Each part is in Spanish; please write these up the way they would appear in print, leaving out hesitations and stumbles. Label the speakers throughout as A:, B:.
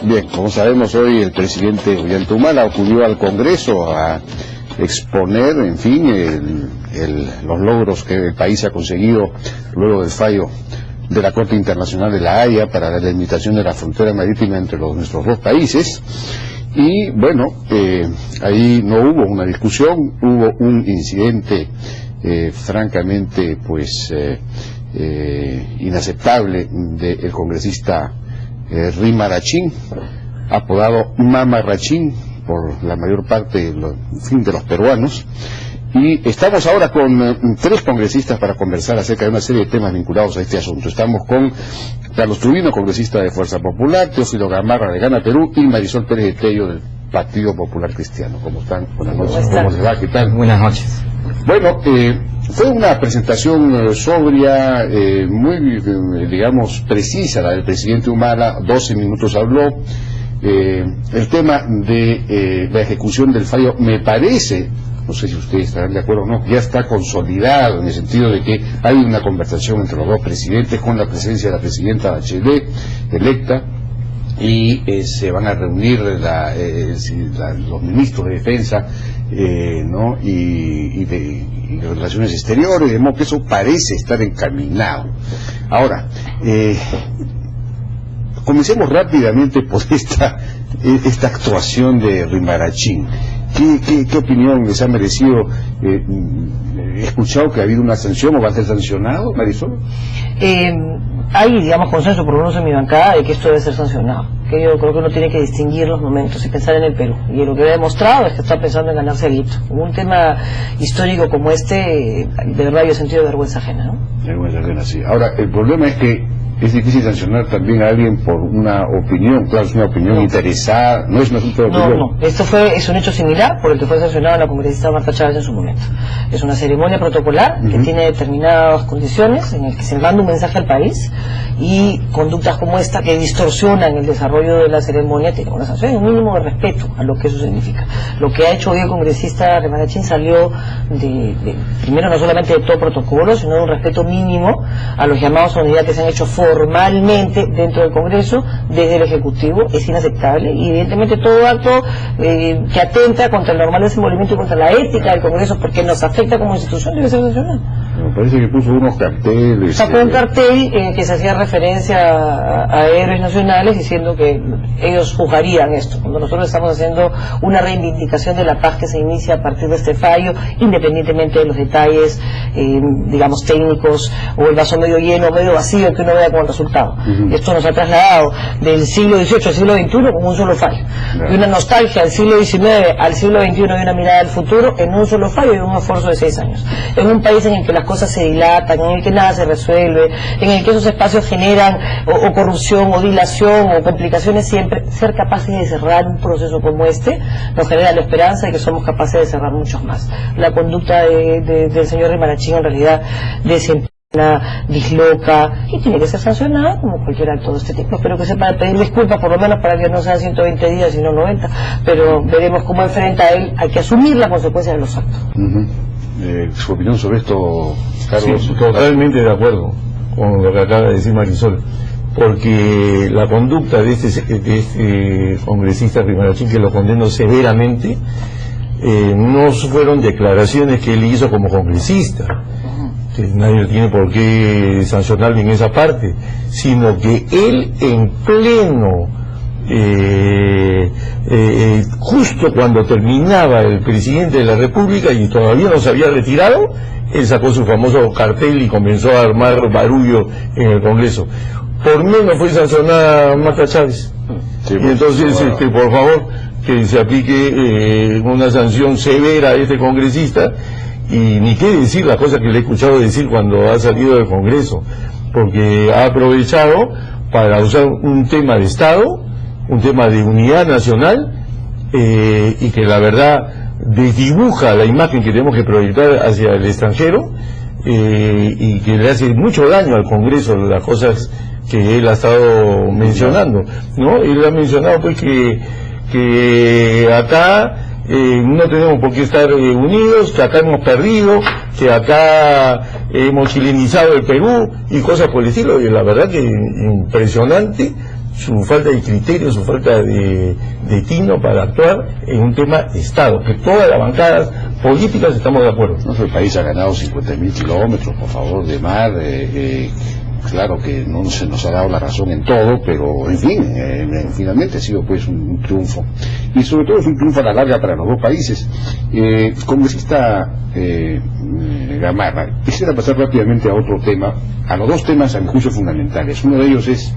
A: Bien, como sabemos, hoy el presidente Ollanta acudió al Congreso a exponer, en fin, los logros que el país ha conseguido luego del fallo de la Corte Internacional de la Haya para la delimitación de la frontera marítima entre nuestros dos países. Y bueno, ahí no hubo una discusión, hubo un incidente francamente pues inaceptable del congresista Rimarachín, apodado Mamarrachín por la mayor parte de los peruanos. Y estamos ahora con 3 congresistas para conversar acerca de una serie de temas vinculados a este asunto. Estamos con Carlos Trubino, congresista de Fuerza Popular, Teófilo Gamarra de Gana Perú y Marisol Pérez de Tello del Partido Popular Cristiano. ¿Cómo están? Buenas noches. ¿Cómo les va? ¿Qué tal?
B: Buenas noches.
A: Bueno, fue una presentación sobria, muy, digamos, precisa la del presidente Humala. 12 minutos habló. El tema de la ejecución del fallo me parece, no sé si ustedes estarán de acuerdo o no, ya está consolidado en el sentido de que hay una conversación entre los dos presidentes con la presencia de la presidenta Bachelet electa, y se van a reunir los ministros de defensa ¿no? y de relaciones exteriores, de modo que eso parece estar encaminado. Ahora, comencemos rápidamente por esta actuación de Rimarachín. ¿Qué opinión les ha merecido? ¿He escuchado que ha habido una sanción o va a ser sancionado, Marisol?
C: Hay, digamos, consenso, por lo menos en mi bancada, de que esto debe ser sancionado. Que yo creo que uno tiene que distinguir los momentos y pensar en el Perú. Y lo que ha demostrado es que está pensando en ganarse el hito. Un tema histórico como este, de verdad yo he sentido vergüenza ajena, ¿no?
A: Vergüenza ajena, sí. Ahora, el problema es que es difícil sancionar también a alguien por una opinión, claro, es una opinión interesada, no es un asunto de opinión.
C: No, esto es un hecho similar por el que fue sancionado la congresista Marta Chávez en su momento. Es una ceremonia protocolar que tiene determinadas condiciones en el que se manda un mensaje al país, y conductas como esta que distorsionan el desarrollo de la ceremonia tienen una sanción y un mínimo de respeto a lo que eso significa. Lo que ha hecho hoy el congresista Rimarachín salió primero no solamente de todo protocolo, sino de un respeto mínimo a los llamados a unidad que se han hecho formalmente dentro del Congreso, desde el Ejecutivo. Es inaceptable, y evidentemente todo acto que atenta contra el normal desenvolvimiento y contra la ética del Congreso, porque nos afecta como institución, debe ser sancionado.
A: Me parece que puso unos carteles.
C: Sacó un cartel que se hacía referencia a héroes nacionales, diciendo que ellos juzgarían esto, cuando nosotros estamos haciendo una reivindicación de la paz que se inicia a partir de este fallo, independientemente de los detalles, digamos, técnicos, o el vaso medio lleno o medio vacío que uno vea como resultado. Esto nos ha trasladado del siglo XVIII al siglo XXI con un solo fallo, de una nostalgia al siglo XIX al siglo XXI, de una mirada al futuro en un solo fallo y un esfuerzo de 6 años, en un país en el que las cosas se dilatan, en el que nada se resuelve, en el que esos espacios generan o corrupción o dilación o complicaciones siempre. Ser capaces de cerrar un proceso como este nos genera la esperanza de que somos capaces de cerrar muchos más. La conducta del señor Rimarachín en realidad disloca y tiene que ser sancionada como cualquier acto de este tipo. Espero que sepa pedir disculpas, por lo menos para que no sean 120 días sino 90, pero veremos cómo enfrenta él. Hay que asumir las consecuencias de los actos.
A: ¿Su opinión sobre esto, Carlos?
B: Sí, totalmente de acuerdo con lo que acaba de decir Marisol, porque la conducta de este congresista Rimarachín, que lo condeno severamente, no fueron declaraciones que él hizo como congresista, que nadie tiene por qué sancionarle en esa parte, sino que él en pleno, justo cuando terminaba el presidente de la República y todavía no se había retirado, él sacó su famoso cartel y comenzó a armar barullo en el Congreso. Por menos fue sancionada Marta Chávez. Sí, y entonces, por favor, que se aplique una sanción severa a este congresista. Y ni qué decir las cosas que le he escuchado decir cuando ha salido del Congreso, porque ha aprovechado para usar un tema de Estado, un tema de unidad nacional, y que la verdad desdibuja la imagen que tenemos que proyectar hacia el extranjero, y que le hace mucho daño al Congreso las cosas que él ha estado mencionando, ¿no? Él ha mencionado pues que acá no tenemos por qué estar unidos, que acá hemos perdido, que acá hemos chilenizado el Perú y cosas por el estilo. Y la verdad que impresionante su falta de criterio, su falta de tino para actuar en un tema de Estado, que todas las bancadas políticas estamos de acuerdo.
A: Nuestro país ha ganado 50.000 kilómetros, por favor, de mar. Claro que no se nos ha dado la razón en todo, pero en fin, finalmente ha sido pues un triunfo. Y sobre todo es un triunfo a la larga para los dos países. Congresista Gamarra, quisiera pasar rápidamente a otro tema, a los dos temas a mi juicio fundamentales. Uno de ellos es,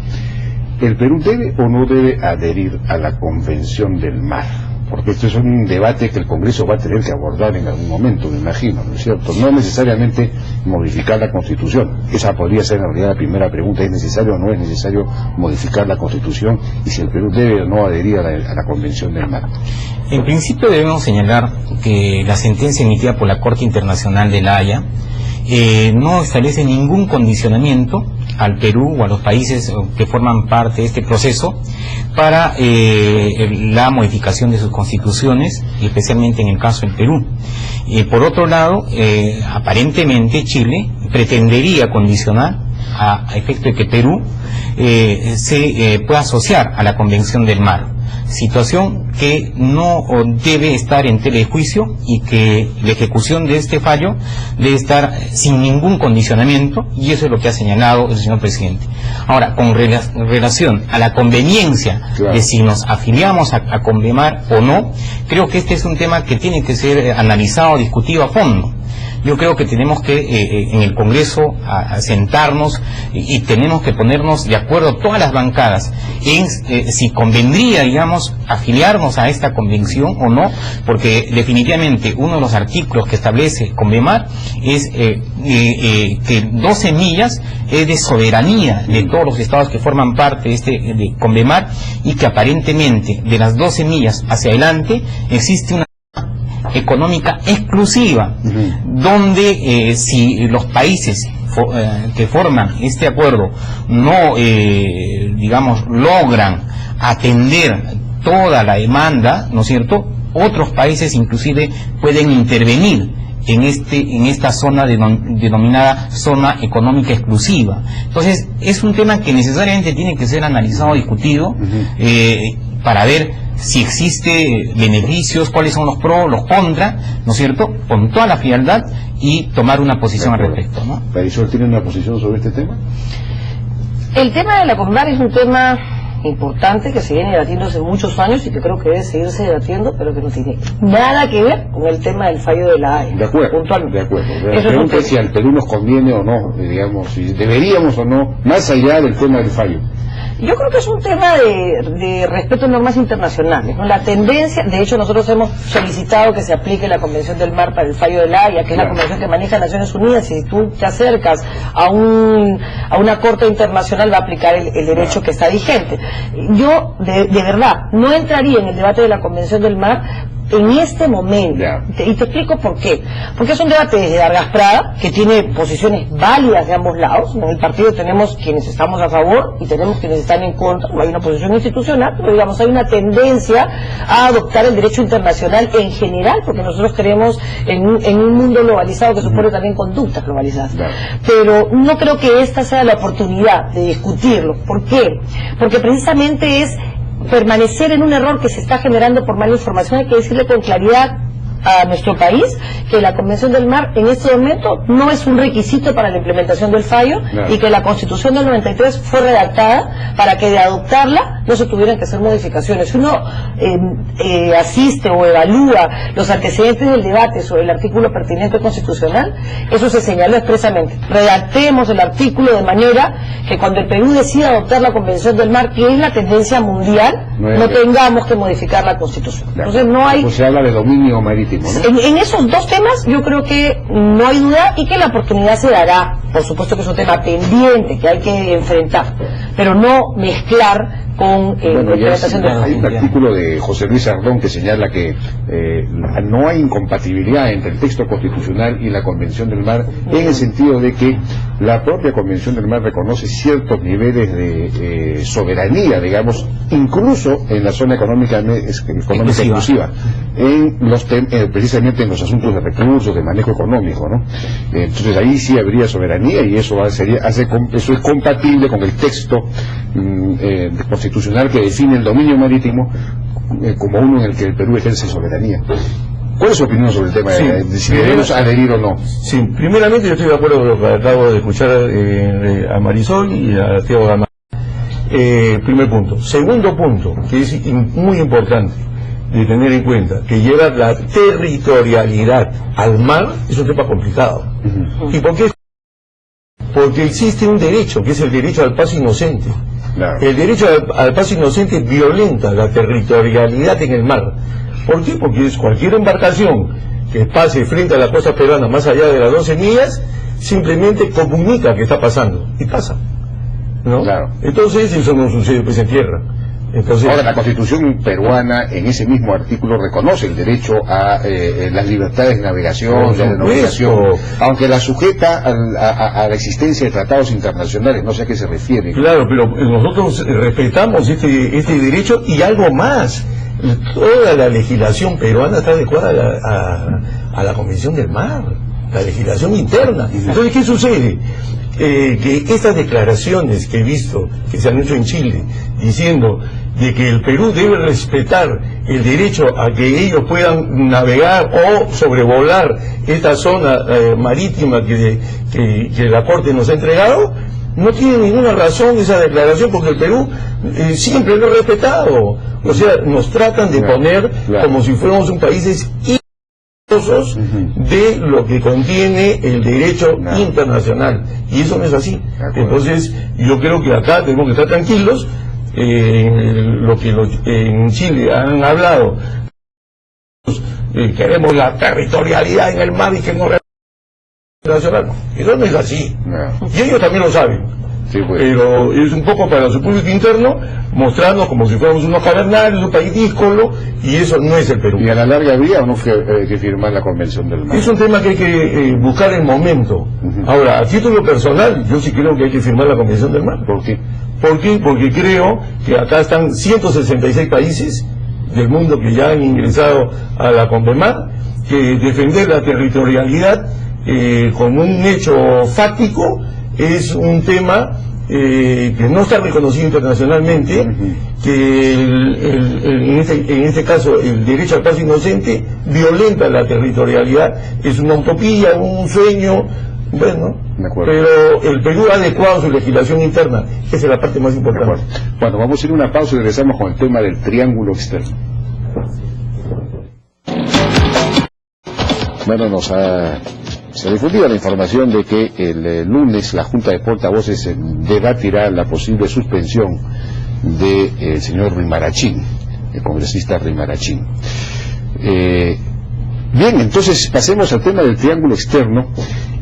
A: ¿el Perú debe o no debe adherir a la Convención del Mar? Porque esto es un debate que el Congreso va a tener que abordar en algún momento, me imagino, ¿no es cierto? No necesariamente modificar la Constitución. Esa podría ser en realidad la primera pregunta: ¿es necesario o no es necesario modificar la Constitución? Y si el Perú debe o no adherir a la Convención del Mar.
D: En principio debemos señalar que la sentencia emitida por la Corte Internacional de La Haya no establece ningún condicionamiento al Perú o a los países que forman parte de este proceso para la modificación de sus constituciones, y especialmente en el caso del Perú. Por otro lado, aparentemente Chile pretendería condicionar a efecto de que Perú se pueda asociar a la Convención del Mar, situación que no debe estar en tela de juicio, y que la ejecución de este fallo debe estar sin ningún condicionamiento, y eso es lo que ha señalado el señor presidente. Ahora, con relación a la conveniencia de si nos afiliamos a Convemar o no, creo que este es un tema que tiene que ser analizado, discutido a fondo. Yo creo que tenemos que en el Congreso a sentarnos y tenemos que ponernos de acuerdo todas las bancadas en si convendría, digamos, afiliarnos a esta convención o no, porque definitivamente uno de los artículos que establece Convemar es que 12 millas es de soberanía de todos los estados que forman parte de Convemar, y que aparentemente de las 12 millas hacia adelante existe una económica exclusiva, donde si los países que forman este acuerdo no, digamos, logran atender toda la demanda, ¿no es cierto?, otros países inclusive pueden intervenir en esta zona denominada zona económica exclusiva. Entonces es un tema que necesariamente tiene que ser analizado, discutido, para ver si existe beneficios, cuáles son los pros, los contra, ¿no es cierto?, con toda la frialdad, y tomar una posición al respecto, ¿no?
A: ¿Parisol tiene una posición sobre este tema?
C: El tema de la Convemar es un tema importante que se viene debatiendo hace muchos años y que creo que debe seguirse debatiendo, pero que no tiene nada que ver con el tema del fallo de La Haya.
A: De acuerdo,
C: puntualmente.
A: de acuerdo. La pregunta es si al Perú nos conviene o no, digamos, si deberíamos o no, más allá del tema del fallo.
C: Yo creo que es un tema de respeto a normas internacionales, ¿no? La tendencia, de hecho nosotros hemos solicitado que se aplique la Convención del Mar para el fallo de La Haya, que es la convención que maneja Naciones Unidas, y si tú te acercas a una corte internacional va a aplicar el derecho que está vigente. Yo, de verdad, no entraría en el debate de la Convención del Mar en este momento, y te explico por qué. Porque es un debate desde Vargas Prada, que tiene posiciones válidas de ambos lados. En el partido tenemos quienes estamos a favor y tenemos quienes están en contra. No hay una posición institucional, pero digamos hay una tendencia a adoptar el derecho internacional en general, porque nosotros creemos en un mundo globalizado que supone también conductas globalizadas. Pero no creo que esta sea la oportunidad de discutirlo. ¿Por qué? Porque precisamente es permanecer en un error que se está generando por mala información. Hay que decirle con claridad a nuestro país que la Convención del Mar en este momento no es un requisito para la implementación del fallo, y que la Constitución del 93 fue redactada para que de adoptarla no se tuvieran que hacer modificaciones. Si uno asiste o evalúa los antecedentes del debate sobre el artículo pertinente constitucional, eso se señaló expresamente: redactemos el artículo de manera que cuando el Perú decida adoptar la Convención del Mar, que es la tendencia mundial, no tengamos que modificar la Constitución. Entonces no hay...
A: Pues se habla de dominio marítimo, ¿no?
C: En esos dos temas yo creo que no hay duda, y que la oportunidad se dará. Por supuesto que es un tema pendiente que hay que enfrentar, pero no mezclar con la implementación del fallo.
A: Hay un artículo de José Luis Ardón que señala que no hay incompatibilidad entre el texto constitucional y la Convención del Mar, en el sentido de que la propia Convención del Mar reconoce ciertos niveles de soberanía, digamos, incluso en la zona económica exclusiva, precisamente en los asuntos de recursos, de manejo económico, ¿no? Entonces ahí sí habría soberanía soberanía, y eso eso es compatible con el texto constitucional que define el dominio marítimo como uno en el que el Perú ejerce soberanía. ¿Cuál es su opinión sobre el tema de si debemos adherir o no?
B: Sí, primeramente yo estoy de acuerdo con lo que acabo de escuchar a Marisol y a Thiago Gamarra. Primer punto. Segundo punto, que es muy importante de tener en cuenta, que llevar la territorialidad al mar es un tema complicado. ¿Y por qué? Porque existe un derecho, que es el derecho al paso inocente.
A: Claro.
B: El derecho al paso inocente violenta la territorialidad en el mar. ¿Por qué? Porque es cualquier embarcación que pase frente a la costa peruana más allá de las 12 millas, simplemente comunica que está pasando, y pasa, ¿no?
A: Claro.
B: Entonces eso no sucede pues en tierra. Entonces,
A: ahora, la Constitución peruana en ese mismo artículo reconoce el derecho a las libertades de navegación, de navegación, aunque la sujeta a la existencia de tratados internacionales, no sé a qué se refiere.
B: Claro, pero nosotros respetamos este derecho, y algo más. Toda la legislación peruana está adecuada a la Convención del Mar, la legislación interna. Entonces, ¿qué sucede? Que estas declaraciones que he visto que se han hecho en Chile, diciendo de que el Perú debe respetar el derecho a que ellos puedan navegar o sobrevolar esta zona marítima que la Corte nos ha entregado, no tiene ninguna razón esa declaración, porque el Perú siempre lo ha respetado. O sea, nos tratan de poner como si fuéramos un país de lo que contiene el derecho internacional, y eso no es así. Entonces yo creo que acá tenemos que estar tranquilos. Lo que en Chile han hablado, queremos la territorialidad en el mar y que no nacional, eso no es así, y ellos también lo saben. Sí, pues. Pero es un poco para su público interno mostrarnos como si fuéramos unos cavernarios, un país díscolo, y eso no es el Perú.
A: ¿Y a la larga habría o no que firmar la Convención del Mar?
B: Es un tema que hay que buscar el momento. Ahora, a título personal, yo sí creo que hay que firmar la Convención del Mar.
A: ¿Por qué?
B: ¿Por qué? Porque creo que acá están 166 países del mundo que ya han ingresado a la Convemar, que defender la territorialidad como un hecho fáctico es un tema que no está reconocido internacionalmente, que en este caso el derecho al paso inocente violenta la territorialidad, es una utopía, un sueño, bueno, pero el Perú ha adecuado su legislación interna, esa es la parte más importante.
A: Bueno, vamos a ir a una pausa y regresamos con el tema del triángulo externo. Bueno, se ha difundido la información de que el lunes la Junta de Portavoces debatirá la posible suspensión del señor Rimarachín, el congresista Rimarachín. Bien, entonces pasemos al tema del triángulo externo,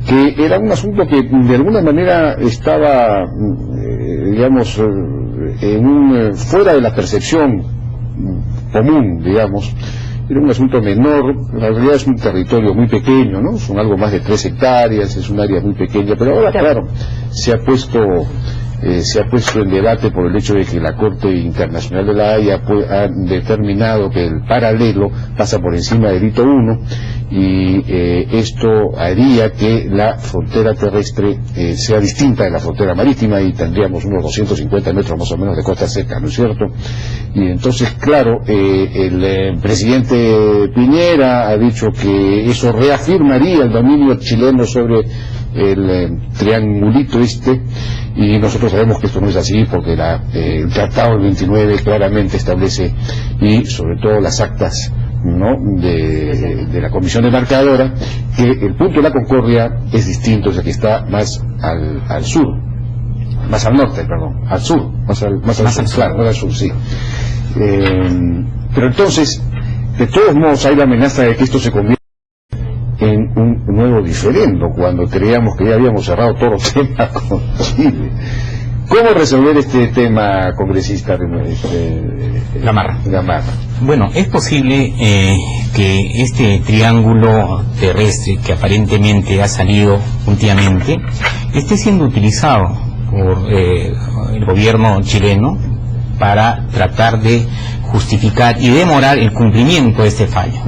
A: que era un asunto que de alguna manera estaba, digamos, fuera de la percepción común, digamos. Era un asunto menor, en realidad es un territorio muy pequeño, ¿no? Son algo más de 3 hectáreas, es un área muy pequeña, pero ahora, claro, se ha puesto en debate por el hecho de que la Corte Internacional de la Haya ha determinado que el paralelo pasa por encima del hito 1, y esto haría que la frontera terrestre sea distinta de la frontera marítima, y tendríamos unos 250 metros más o menos de costa seca, ¿no es cierto? Y entonces, claro, el presidente Piñera ha dicho que eso reafirmaría el dominio chileno sobre el triangulito y nosotros sabemos que esto no es así, porque el Tratado del 29 claramente establece, y sobre todo las actas, ¿no?, de la Comisión Demarcadora, que el punto de la Concordia es distinto, o sea, que está más al sur, más al norte, perdón, al sur, más al sur, claro, más al sur, sí. Pero entonces, de todos modos, hay la amenaza de que esto se convierta en un nuevo diferendo, cuando creíamos que ya habíamos cerrado todos los temas con Chile. ¿Cómo resolver este tema, congresista
D: Gamarra? Bueno, es posible que este triángulo terrestre que aparentemente ha salido últimamente esté siendo utilizado por el gobierno chileno para tratar de justificar y demorar el cumplimiento de este fallo.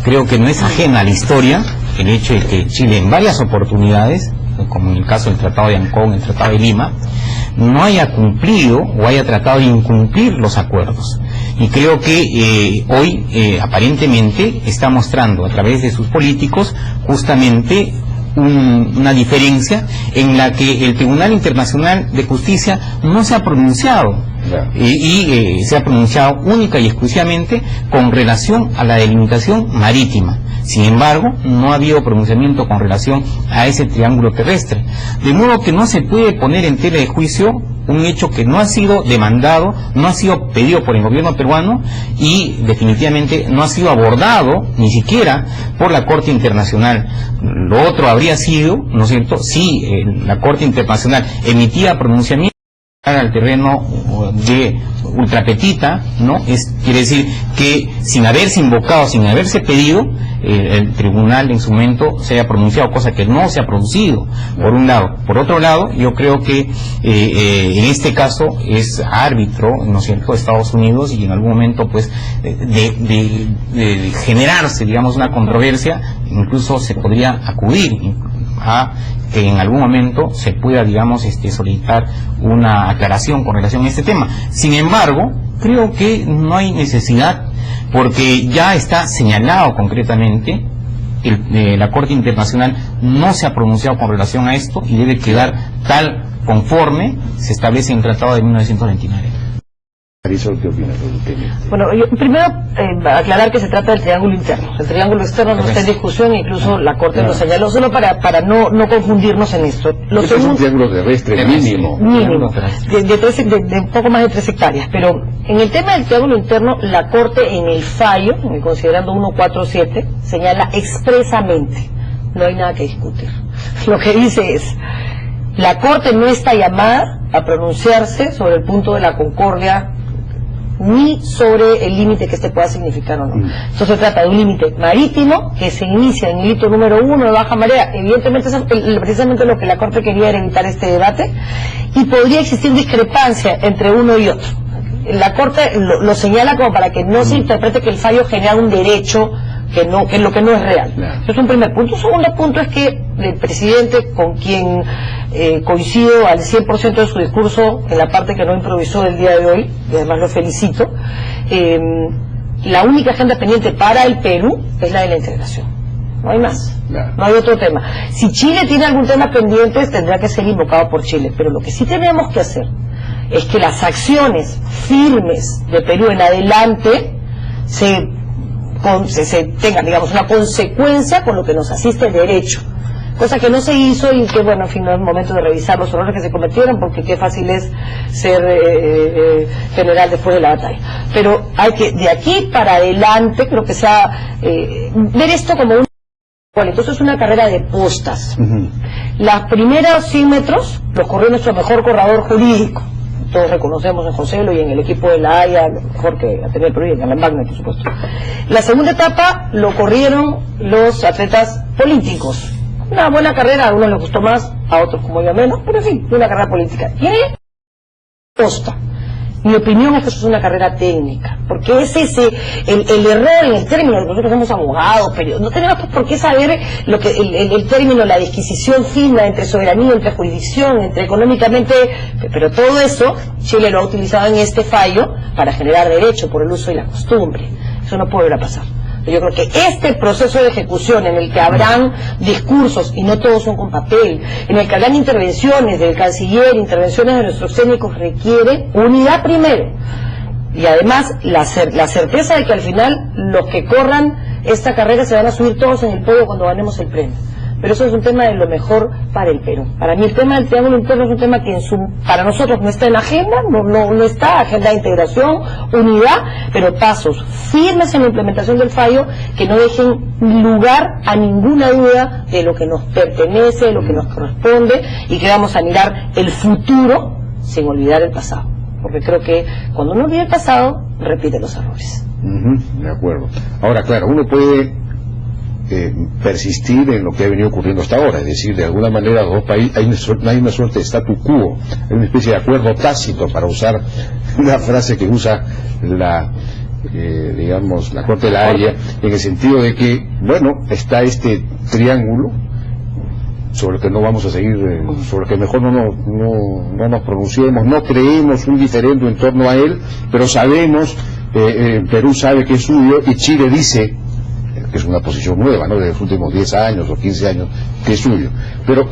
D: Creo que no es ajena a la historia el hecho de que Chile en varias oportunidades como en el caso del Tratado de Ancón, el Tratado de Lima, no haya cumplido o haya tratado de incumplir los acuerdos. Y creo que hoy aparentemente está mostrando a través de sus políticos justamente una diferencia en la que el Tribunal Internacional de Justicia no se ha pronunciado y se ha pronunciado única y exclusivamente con relación a la delimitación marítima. Sin embargo, no ha habido pronunciamiento con relación a ese triángulo terrestre, de modo que no se puede poner en tela de juicio un hecho que no ha sido demandado, no ha sido pedido por el gobierno peruano y definitivamente no ha sido abordado ni siquiera por la Corte Internacional. Lo otro habría sido, ¿no es cierto?, si la Corte Internacional emitía pronunciamiento al terreno de ultrapetita, ¿no? Quiere decir que sin haberse invocado, sin haberse pedido, el tribunal en su momento se haya pronunciado, cosa que no se ha producido, por un lado. Por otro lado, yo creo que en este caso es árbitro, ¿no es cierto?, Estados Unidos, y en algún momento, pues, de generarse, digamos, una controversia, incluso se podría acudir a que en algún momento se pueda, digamos, solicitar una aclaración con relación a este tema. Sin embargo, creo que no hay necesidad, porque ya está señalado concretamente, la Corte Internacional no se ha pronunciado con relación a esto y debe quedar tal conforme se establece en el Tratado de 1929.
A: Marisol, ¿qué opinas?
C: Bueno, yo primero aclarar que se trata del triángulo interno. El triángulo externo no está en discusión, incluso la Corte lo señaló, solo para no confundirnos en esto.
A: Este es un triángulo terrestre mínimo.
C: Mínimo, de poco más de 3 hectáreas. Pero en el tema del triángulo interno, la Corte en el fallo, en el considerando 147, señala expresamente, no hay nada que discutir. Lo que dice es, la Corte no está llamada a pronunciarse sobre el punto de la concordia ni sobre el límite que este pueda significar o no. Esto se trata de un límite marítimo que se inicia en el hito número 1 de baja marea. Evidentemente, precisamente lo que la Corte quería era evitar este debate, y podría existir discrepancia entre uno y otro. La Corte lo señala como para que no se interprete que el fallo genera un derecho que es lo que no es real. Eso es un primer punto. Un segundo punto es que el presidente, con quien coincido al 100% de su discurso en la parte que no improvisó del día de hoy, y además lo felicito, la única agenda pendiente para el Perú es la de la integración. No hay más, no hay otro tema. Si Chile tiene algún tema pendiente, tendrá que ser invocado por Chile, pero lo que sí tenemos que hacer es que las acciones firmes de Perú en adelante se tengan, digamos, una consecuencia con lo que nos asiste el derecho, cosa que no se hizo, y que, bueno, en fin, no es momento de revisar los errores que se cometieron, porque qué fácil es ser general después de la batalla. Pero hay que, de aquí para adelante, creo que sea ver esto como un... Entonces es una carrera de postas. Las primeras 100 metros los corrió nuestro mejor corredor jurídico. Todos reconocemos en Joselo y en el equipo de la Haya, lo mejor que ha tenido el Perú, y en Alan Wagner, por supuesto. La segunda etapa lo corrieron los atletas políticos. Una buena carrera, a algunos les gustó más, a otros como yo menos, pero en fin, una carrera política. Y posta. Mi opinión es que eso es una carrera técnica, porque es el error en el término. Nosotros somos abogados, pero no tenemos por qué saber lo que el término, la disquisición fina entre soberanía, entre jurisdicción, entre económicamente, pero todo eso Chile lo ha utilizado en este fallo para generar derecho por el uso y la costumbre. Eso no puede volver a pasar. Yo creo que este proceso de ejecución, en el que habrán discursos, y no todos son con papel, en el que habrán intervenciones del canciller, intervenciones de nuestros técnicos, requiere unidad primero, y además la certeza de que al final los que corran esta carrera se van a subir todos en el podio cuando ganemos el premio. Pero eso es un tema de lo mejor para el Perú. Para mí el tema del triángulo interno es un tema que para nosotros no está en la agenda, no está agenda de integración, unidad, pero pasos firmes en la implementación del fallo que no dejen lugar a ninguna duda de lo que nos pertenece, de lo que nos corresponde, y que vamos a mirar el futuro sin olvidar el pasado. Porque creo que cuando uno olvida el pasado, repite los errores.
A: De acuerdo. Ahora, claro, uno puede persistir en lo que ha venido ocurriendo hasta ahora, es decir, de alguna manera los dos países, hay una suerte de statu quo, hay una especie de acuerdo tácito, para usar una frase que usa digamos, la Corte de la Haya, en el sentido de que, bueno, está este triángulo sobre el que no vamos a seguir, sobre el que mejor no nos pronunciemos, no creemos un diferendo en torno a él, pero sabemos, Perú sabe que es suyo y Chile dice, que es una posición nueva, ¿no?, de los últimos 10 años o 15 años, que es suyo, pero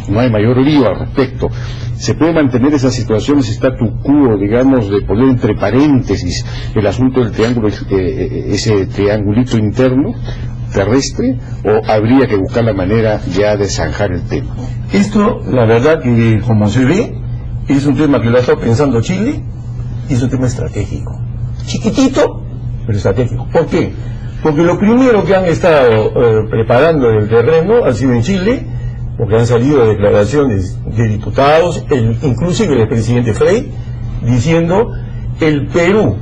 A: no hay mayor lío al respecto. ¿Se puede mantener esa situación, ese statu quo, digamos, de poner entre paréntesis el asunto del triángulo, ese triangulito interno terrestre, o habría que buscar la manera ya de zanjar el tema?
B: Esto, la verdad que como se ve, es un tema que lo ha estado pensando Chile, y es un tema estratégico, chiquitito, pero estratégico. ¿Por qué? Porque lo primero que han estado preparando en el terreno ha sido en Chile, porque han salido declaraciones de diputados, inclusive el presidente Frey, diciendo el Perú,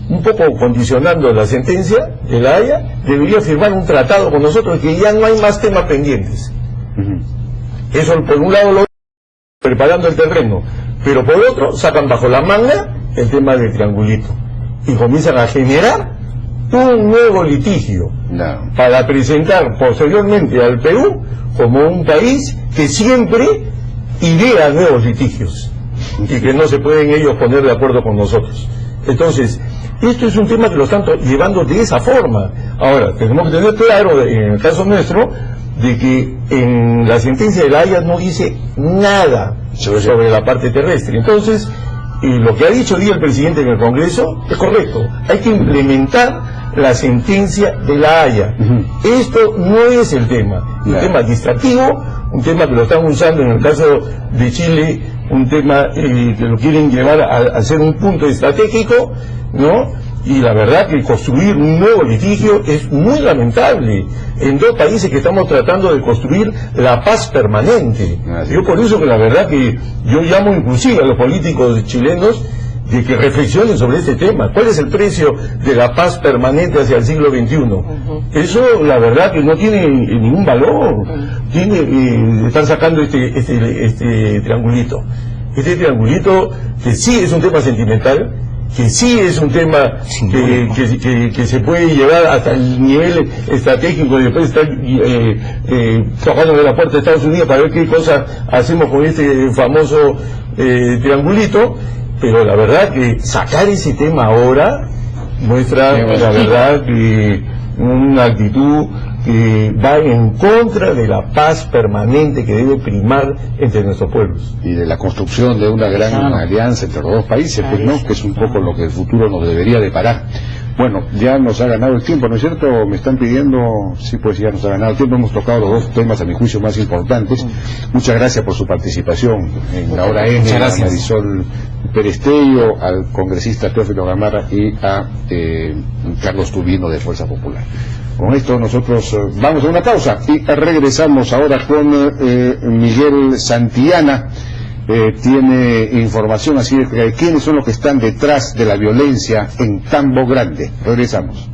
B: un poco condicionando la sentencia de La Haya, debería firmar un tratado con nosotros que ya no hay más temas pendientes. Eso por un lado lo preparando el terreno, pero por otro sacan bajo la manga el tema del triangulito y comienzan a generar un nuevo litigio para presentar posteriormente al Perú como un país que siempre idea nuevos litigios y que no se pueden ellos poner de acuerdo con nosotros. Entonces, esto es un tema que lo están llevando de esa forma. Ahora, tenemos que tener claro, en el caso nuestro, de que en la sentencia de La Haya no dice nada sobre la parte terrestre. Entonces, lo que ha dicho hoy el presidente en el Congreso es correcto. Hay que implementar la sentencia de La Haya. Esto no es el tema. Un tema distractivo, un tema que lo están usando en el caso de Chile, un tema que lo quieren llevar a ser un punto estratégico, ¿no? Y la verdad que construir un nuevo litigio es muy lamentable en dos países que estamos tratando de construir la paz permanente. Yo por eso que la verdad que yo llamo inclusive a los políticos chilenos de que reflexionen sobre este tema. ¿Cuál es el precio de la paz permanente hacia el siglo XXI? Eso la verdad que no tiene ningún valor. Están sacando este triangulito. Este triangulito que sí es un tema sentimental, que sí es un tema que se puede llevar hasta el nivel estratégico y después estar tocando de la puerta de Estados Unidos para ver qué cosa hacemos con este famoso triangulito. Pero la verdad que sacar ese tema ahora muestra la verdad que una actitud que va en contra de la paz permanente que debe primar entre nuestros pueblos.
A: Y de la construcción de una gran alianza entre los dos países, pues, ¿no?, que es un poco lo que el futuro nos debería deparar. Bueno, ya nos ha ganado el tiempo, ¿no es cierto? Me están pidiendo, sí, pues ya nos ha ganado el tiempo, hemos tocado los dos temas a mi juicio más importantes. Muchas gracias por su participación en la hora N, a Marisol Perestello, al congresista Teófilo Gamarra y a Carlos Tubino de Fuerza Popular. Con esto nosotros vamos a una pausa y regresamos ahora con Miguel Santillana. Tiene información así de quiénes son los que están detrás de la violencia en Tambo Grande. Regresamos.